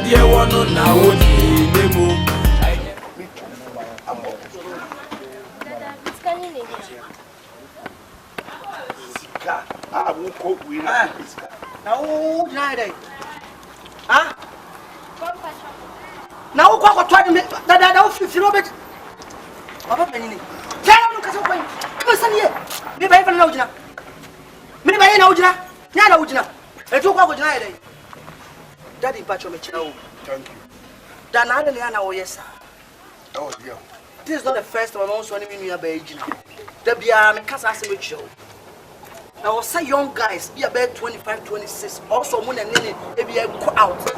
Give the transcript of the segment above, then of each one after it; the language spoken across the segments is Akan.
dear one on now, Nemo. I won't cope with that. No, neither. Ah? Now, what tried to make that I don't feel it. Papa Penny. Tell him to come on here. Maybe I have no. Maybe I know Jana. Nana Ujana. I took out with Daddy Pachomicho. Thank you. Danana, oh yes, sir. Oh, dear. This is not the first time I'm also living near Beijing. There be a Casas show. I was say young guys, be about 25, 26, also when and then they be out.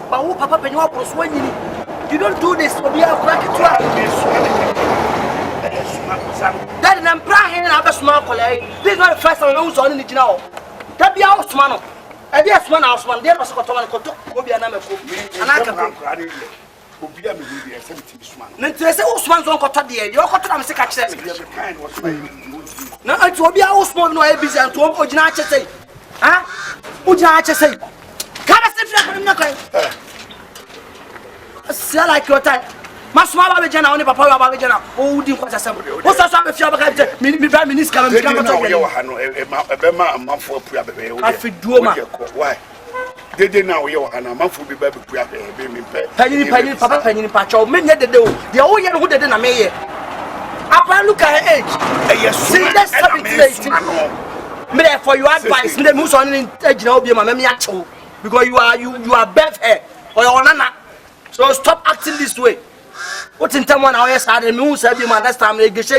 But who Papa Penny was when you don't do this, or be a crack it. That is an Prahin and other small colleague. This is not the first time I'm also on the now. That be our man. And yes, one house one, there was a will be a number of and I can who be a movie 17 man. Then to say, Osman's on Cotta, your Cotta, I'm sick at The kind was my no, it will be our small no busy and to Ojinacha say. Ah, Ojinacha say. Can I say, say like your time. Masma Babajana, only Papa Babajana, who didn't want to somebody. What's that? If you have a prime minister, I'm a month for Priabe. I feel do why? They did now, you are a month will be baby Penny, Papa Penny Pacho, many the do. The old young who didn't a mayor. Up look at her age. Yes, see, that's 17. May for your advice, the moose on in Mamma because you are Beth hair or your nana. So stop acting this way. What's in time 1 hour side and moose have you my last time they get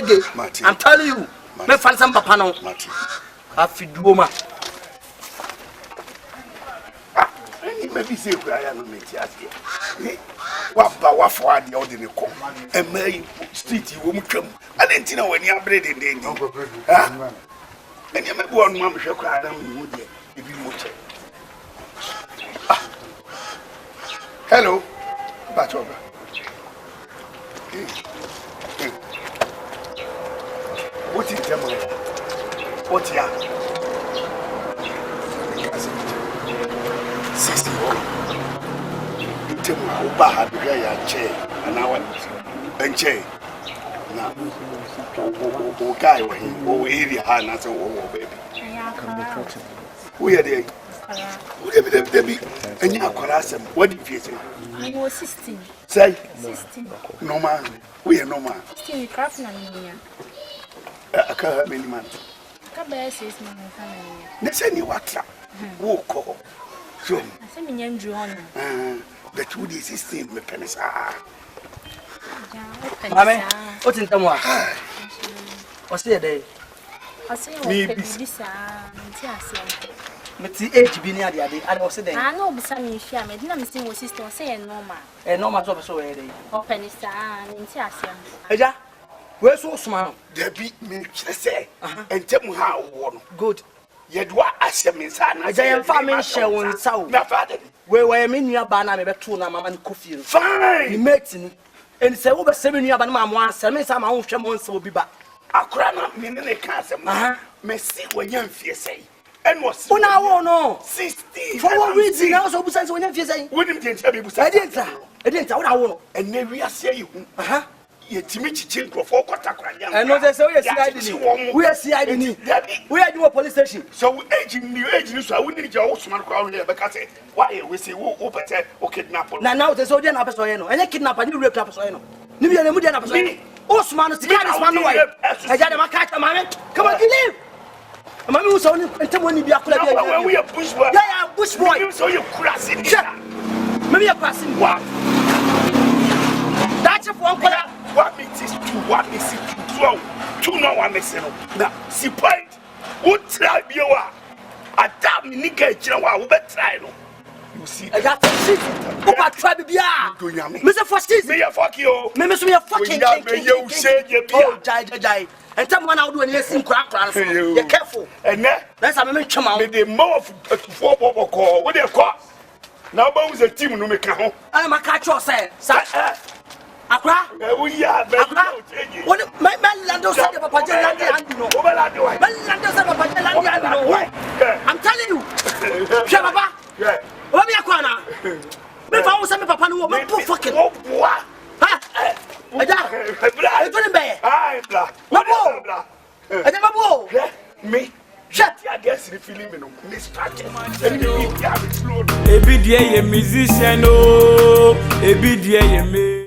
I'm telling you, may find some papano. Happy Duma. Maybe say I am what for the ordinary call and may street you won't come. I didn't know when you are bread in the end. And you may go on, Mamma shall cry down if you motor. Hello, Bachoga. What is the matter? What ya? 60 you tell me how bad the guy chair and I went chair. Now, guy, oh, area, and I said, oh, baby. We are there. Debbie, and you are some. What did you say? I was 16. Say, 16. No man, we are no man. Still, you craft na me. I can't have many man. Kabe says, my family. They say you are trap. Walk. So, I say, me name John. The 2 days 16, my pennies. Mamma, what's in Tamwa? What's the day? I say, maybe this Meti age be near the other. I was saying, I know beside me, she made no mistake with sister saying normal. And no matter so early. Open is and in Tiasia. Eja, where's so small? There be me, say, and tell me how one. Good. Yet what I say, Miss Anna, I am farming shell on South. Where I mean, your banner, maybe 2 Mamma and coffee. Fine, you met in and say over 7 years, but Mamma, 7 some own shamons will be back. I cry, meaning a castle. May see when young fear say. And was no 60 for what reason also besides when you say wouldn't tell me I didn't I want and then we are saying yet to meet you for and no say we are CID we are your police station so aging new agent so I wouldn't need your Osman crown here because why we say open or kidnap now the soldier na person and you kidnap and you rape na person no be na person Osman is the man away I got my cat come on leave Mamma was only when you be a club. We are bush boy. Yeah, bush boy. So you crossing. Maybe a crossing. What? That's a one color. What makes it 2? What makes it 2? 2 no one makes it. Now, see point. What try you are? A damn nigga, you know, we try. You see, I got to see. What try to be a Mr. Fostis, may I fuck you? Maybe some of fucking you say you oh, die. And someone out doing this in crack. You're careful. And that's a minute. Come on, the more 4 call. What do you call? Now, both the team no make home. I'm a catch your say. Accra? We are what my Lando said about Pajala and you know. I'm telling you. Shababa. What be a corner? Me found some papa no What? Ha! Aja! Ito ni be. Ai, bra. Mabo. Aja mabo. Me. Shut your guess the feeling me no. Me start. Ebi die ye musician o, ebi die ye me.